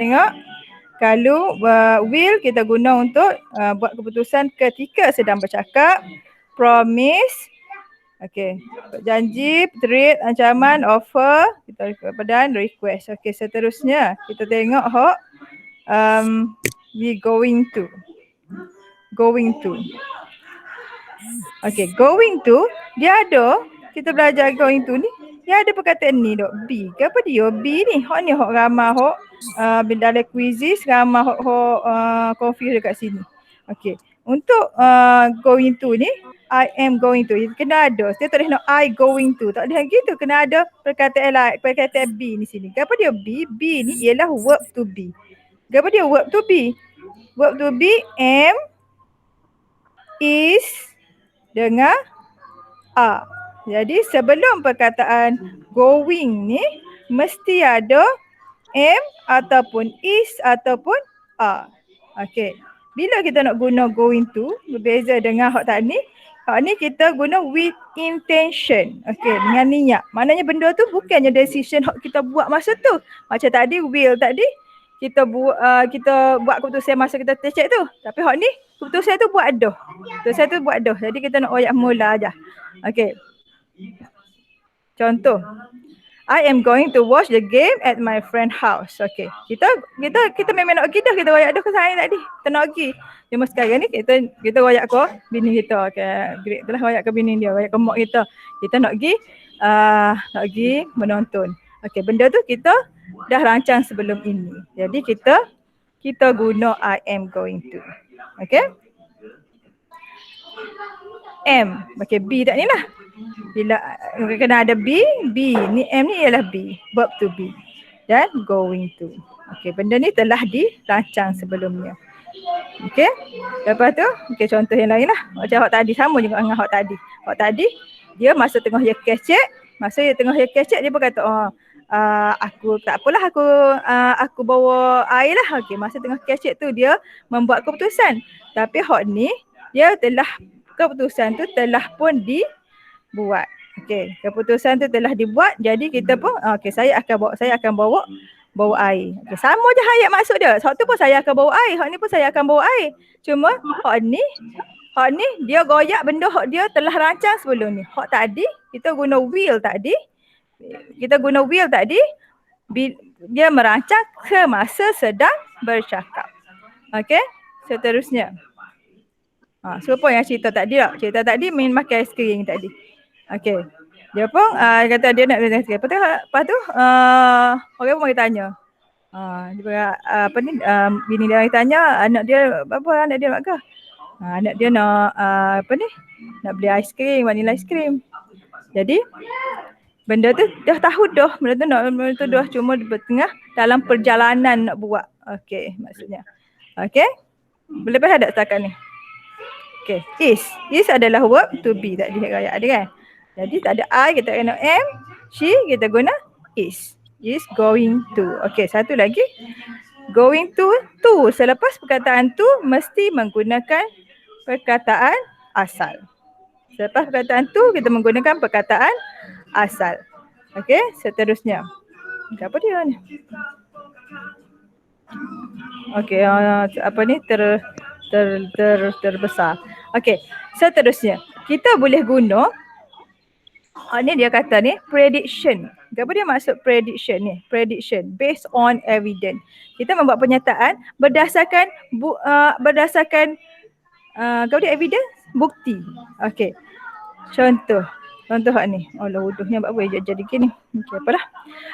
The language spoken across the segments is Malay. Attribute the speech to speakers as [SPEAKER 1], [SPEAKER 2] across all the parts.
[SPEAKER 1] tengok kalau will kita guna untuk buat keputusan ketika sedang bercakap. Promise, okey, janji, treat, ancaman, offer, kita dan request. Okey, seterusnya kita tengok we going to. Okey, going to dia ada, kita belajar going to ni, dia ada perkataan ni dok, be. Ke apa dia be ni? Hok ni hok ramah hok bila dalam quizzes ramah hok confuse dekat sini. Okey, untuk going to ni, I am going to. Kena ada. Dia tak boleh nak I going to. Tak boleh gitu. Kena ada perkataan lain, perkataan be ni sini. Apa dia be? Be ni ialah verb to be. Apa dia verb to be? Verb to be am, is dengan are. Jadi sebelum perkataan going ni mesti ada am ataupun is ataupun are. Okey. Bila kita nak guna going to, berbeza dengan hak tadi. Hak ni kita guna with intention. Okey, dengan niat. Maknanya benda tu bukannya decision hak kita buat masa tu. Macam tadi will tadi kita buat keputusan masa kita check tu. Tapi hak ni keputusan tu buat dah. Keputusan tu buat dah. Jadi kita nak oyak mula aja. Okey. Contoh. I am going to watch the game at my friend house. Okey. Kita memang nak pergi dah. Kita royak dah ke saya tadi. Kita nak pergi. Cuma sekarang ni kita royak ke bini kita. Okey. Great tu lah royak ke bini dia. Royak ke mak kita. Kita nak pergi menonton. Okey. Benda tu kita dah rancang sebelum ini. Jadi kita guna I am going to. Okey. M. Okey. B tak ni lah. Bila kena ada be ni am ni ialah be, verb to be dan going to. Okey, benda ni telah dirancang sebelumnya. Okey. Lepas tu, okey contoh yang lain lah. Macam hak tadi sama juga dengan hak tadi. Hak tadi dia masa tengah dia kecek, dia pun kata aku tak apalah aku bawa air lah. Okey, masa tengah kecek tu dia membuat keputusan. Tapi hak ni keputusan tu telah pun dibuat. Okey, keputusan tu telah dibuat. Jadi kita pun okey saya akan bawa air. Okey, sama je hayat maksud dia. Hak tu pun saya akan bawa air, hak ni pun saya akan bawa air. Cuma hak ni dia goyak benda hak dia telah rancang sebelum ni. Hak tadi kita guna will tadi. Dia merancang semasa sedang bercakap. Okey, seterusnya. Siapa yang cerita tadi tak? Cerita tadi main makan aiskrim tadi. Okey. Dia pun kata dia nak makan aiskrim. Lepas tu orang pun mari tanya. Dia bini dia mari tanya anak dia anak dia nak ke? Anak dia nak nak beli aiskrim, vanila aiskrim. Jadi benda tu dah tahu dah, benda tu dah cuma tengah dalam perjalanan nak buat. Okey, maksudnya. Okey. Boleh faham tak setakat ni? Okay, is adalah verb to be tadi rakyat ada kan. Jadi tak ada I, kita kena am. She, kita guna is going to. Okay, satu lagi. Going to. Selepas perkataan to, mesti menggunakan perkataan asal. Selepas perkataan to, kita menggunakan perkataan asal. Okay, seterusnya. Apa dia ni? Okay, terbesar. Okey, seterusnya kita boleh guna ni dia kata ni prediction. Apa dia maksud prediction ni? Prediction based on evidence. Kita membuat pernyataan berdasarkan apa dia evidence? Bukti. Okey. Contoh hak ni. Allah wuduhnya buat apa jadi gini. Okey, apalah.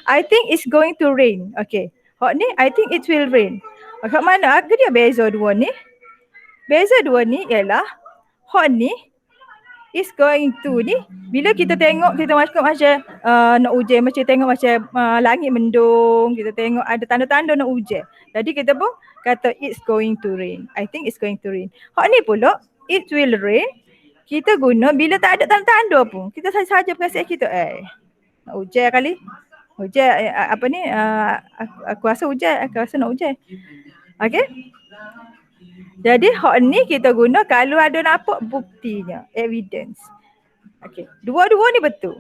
[SPEAKER 1] I think it's going to rain. Okey. Hak ni I think it will rain. Hak mana? Apa dia beza dua ni? Beza dua ni ialah hak ni is going to ni bila kita tengok kita macam nak hujan, macam tengok macam langit mendung, kita tengok ada tanda-tanda nak hujan. Jadi kita pun kata it's going to rain. I think it's going to rain. Hak ni pula it will rain. Kita guna bila tak ada tanda-tanda pun. Kita saja perasaan kita nak hujan kali. Hujan aku rasa hujan, aku rasa nak hujan. Okey? Jadi hak ni kita guna kalau ada nampak buktinya, evidence. Okey, dua-dua ni betul.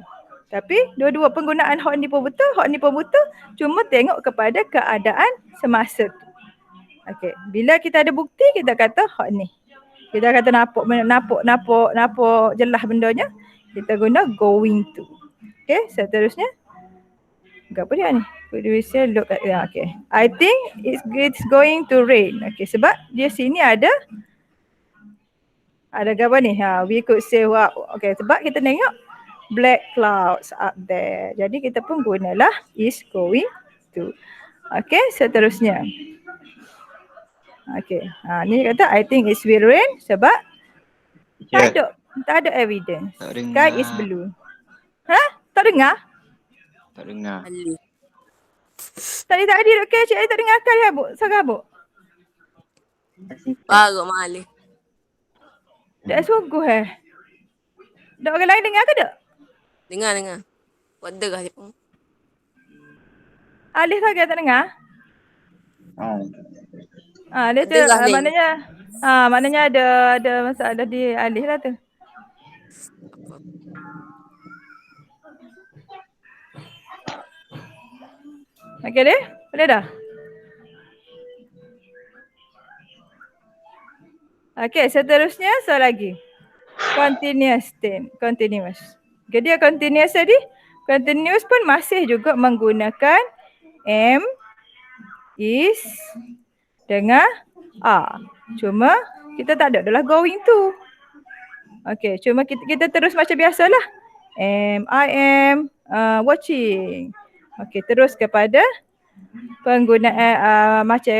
[SPEAKER 1] Tapi dua-dua penggunaan hot ni pun betul, hot ni pun betul. Cuma tengok kepada keadaan semasa tu. Okey, bila kita ada bukti kita kata hot ni. Kita kata napuk jelas bendanya, kita guna going to. Okey, seterusnya. Apa dia ni? Producer look at okay. I think it's going to rain. Okay, sebab dia sini ada gambar ni. We could say wow. Okay, sebab kita tengok black clouds up there. Jadi kita pun gunalah is going to. Okay, seterusnya. Okay, ni kata I think it will rain sebab tak ada evidence. Sky is blue. Tak dengar?
[SPEAKER 2] Tak dengar.
[SPEAKER 1] Tadi dok cik tak dengar kan habuk. Sangat habuk.
[SPEAKER 3] Baru malih.
[SPEAKER 1] Dak sungguh Dak orang lain dengar ke tak?
[SPEAKER 3] Dengar. Buat derah je pun.
[SPEAKER 1] Alif lagi tak dengar? Dia tu maknanya ada masalah di Alif lah tu. Okey deh? Boleh dah? Okey, seterusnya soal lagi. Continuous. Jadi continuous tadi, continuous pun masih juga menggunakan am, is dengan are. Cuma kita tak ada adalah going to. Okey, cuma kita terus macam biasalah. I am watching. Okey, terus kepada penggunaan macam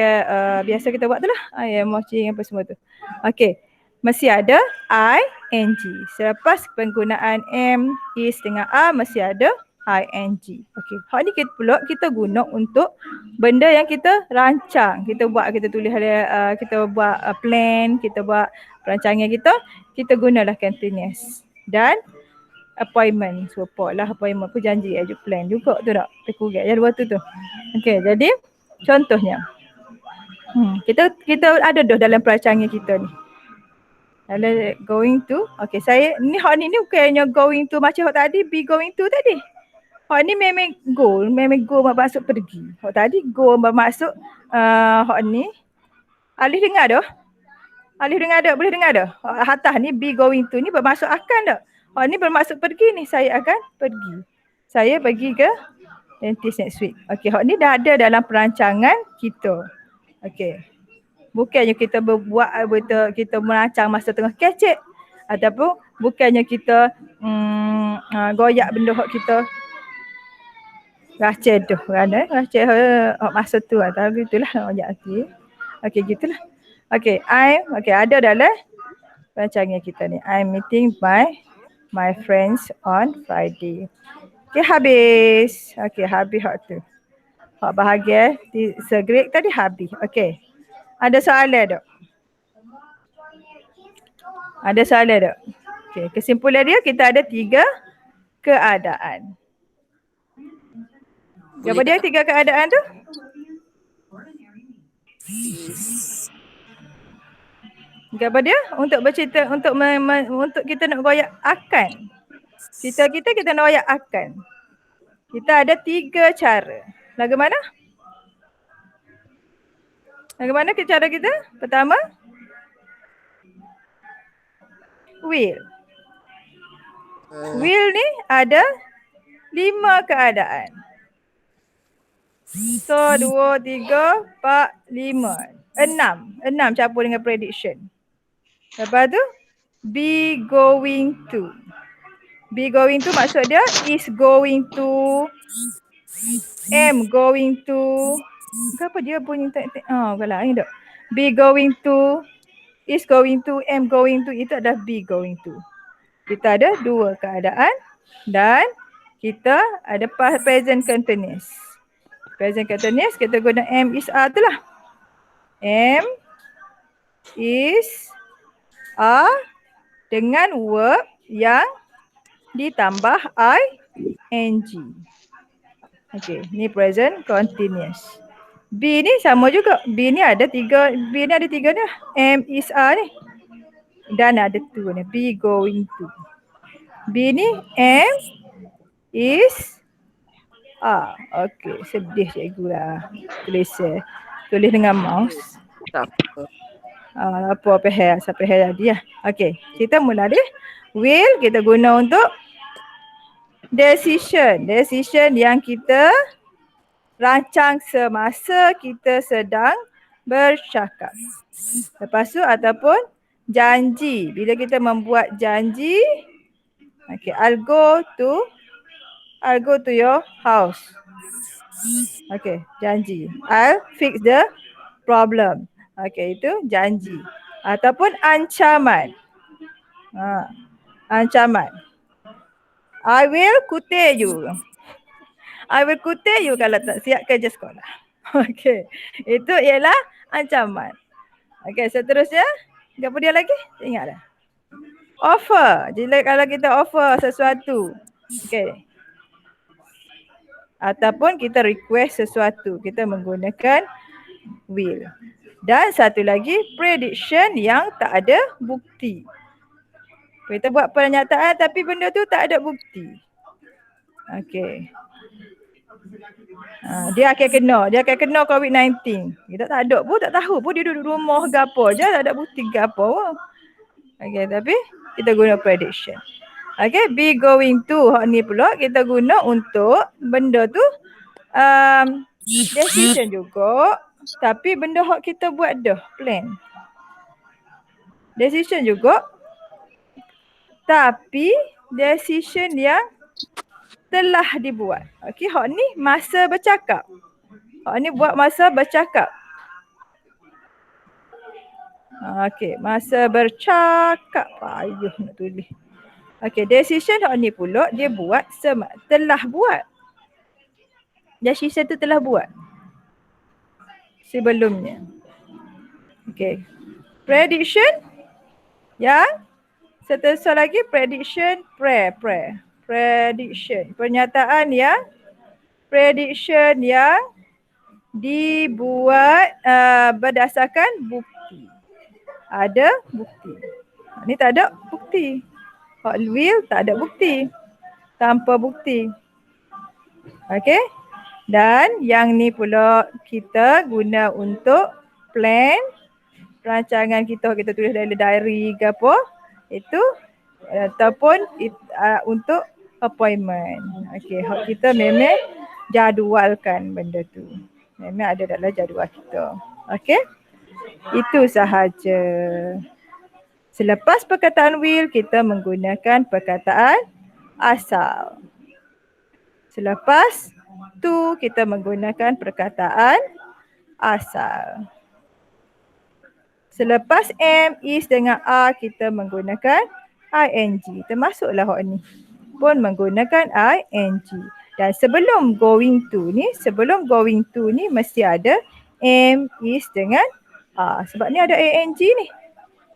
[SPEAKER 1] biasa kita buat tu lah. I am watching apa semua tu. Okey. Mesti ada ing. Selepas penggunaan am, is dengan are mesti ada ing. Okey. Hak ni kita guna untuk benda yang kita rancang. Kita tulis kita buat plan, kita buat perancangan kita gunalah continuous. Dan appointment, support lah appointment. Aku janji plan juga tu tak? Terkurang je dua tu. Okey, jadi contohnya. Kita ada dah dalam perancangan kita ni. Dalam going to. Okey, ni hak ni bukannya going to macam hak tadi, be going to tadi. Hak ni memang go bermaksud pergi. Hak tadi go bermaksud hak ni. Alif dengar dah? Boleh dengar dah? Hak atas ni be going to ni bermaksud akan tak? Hak ni bermaksud pergi ni, saya akan pergi. Saya pergi ke dentist next week. Okey, hak ni dah ada dalam perancangan kita. Okey. Bukannya kita kita merancang masa tengah kecek. Ataupun bukannya kita goyak benda hak kita raceh tu kan. Raceh masa tu. Tapi itulah goyak lagi. Okey, gitulah. Okey, ada dalam perancangan kita ni. I'm meeting my friends on Friday. Okey, habis. Okey, habis hak tu. Hak bahagian segret tadi habis. Okey. Ada soalan tak? Okey, kesimpulan dia kita ada 3 keadaan. Apa dia 3 keadaan tu? Apa dia? Untuk bercerita, untuk kita nak goyak akan. Kita nak goyak akan. Kita ada 3 cara. Lagu mana cara kita? Pertama, will. Will ni ada 5 keadaan. 1, 2, 3, 4, 5. 6 campur dengan prediction. Lepas tu, be going to. Be going to maksud dia is going to, am going to. Kenapa dia bunyi kalau ini tak. Be going to, is going to, am going to, itu adalah be going to. Kita ada 2 keadaan dan kita ada present continuous. Present continuous kita guna am, is, are tu lah. Am, is, are dengan verb yang ditambah ing. Okey, ni present continuous. Be ni sama juga. Be ni ada 3 ni. Am, is, are ni. Dan ada 2 ni. Be going to. Be ni am, is okey, sedih cikgu lah. Tulis dengan mouse.
[SPEAKER 3] Tak apa.
[SPEAKER 1] Apa pehel, siapa pehel tadi lah. Okey, kita mula deh. Will kita guna untuk decision. Decision yang kita rancang semasa kita sedang bercakap. Lepas tu ataupun janji. Bila kita membuat janji, okay, I'll go to your house. Okay, janji. I'll fix the problem. Okay, itu janji. Ataupun ancaman. Ancaman. I will kutip you. I will kutip you kalau tak siap kerja sekolah. Okay, itu ialah ancaman. Okay, seterusnya. Apa dia lagi? Ingat dah. Offer. Jadi kalau kita offer sesuatu. Okay. Ataupun kita request sesuatu. Kita menggunakan will. Dan satu lagi, prediction yang tak ada bukti. Kita buat pernyataan tapi benda tu tak ada bukti. Okay. Dia akan kena COVID-19. Kita tak ada pun, tak tahu pun dia duduk rumah ke apa je, tak ada bukti ke apa pun. Okay, tapi kita guna prediction. Okay, be going to. Hak ni pula kita guna untuk benda tu decision juga. Tapi benda hak kita buat dah, plan. Decision juga. Tapi decision yang telah dibuat. Okey, hak ni masa bercakap. Hak ni buat masa bercakap. Okey, masa bercakap. Ayuh nak tulis. Okey, decision hak ni pula dia buat telah buat. Decision tu telah buat sebelumnya. Okey. Prediction yang seterusnya lagi prediction, prediction. Pernyataan yang prediction yang dibuat berdasarkan bukti. Ada bukti. Ni tak ada bukti. Hot will tak ada bukti. Tanpa bukti. Okey. Dan yang ni pula kita guna untuk plan. Rancangan kita tulis dalam diary ke apa. Itu ataupun untuk appointment. Okey, kita memang jadualkan benda tu. Memang ada dalam jadual kita. Okey? Itu sahaja. Selepas perkataan will, kita menggunakan perkataan asal. Selepas to, kita menggunakan perkataan asal. Selepas am, is dengan are, kita menggunakan ing. Termasuklah hak ni pun menggunakan ing. Dan sebelum going to ni mesti ada am, is dengan are. Sebab ni ada ing ni.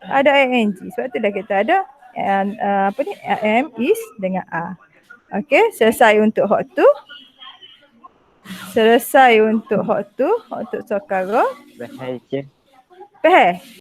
[SPEAKER 1] Ada ing. Sebab tu dah kita ada am, is dengan are. Okey, selesai untuk hak tu. Selesai untuk hak tu, untuk sekarang. Faham?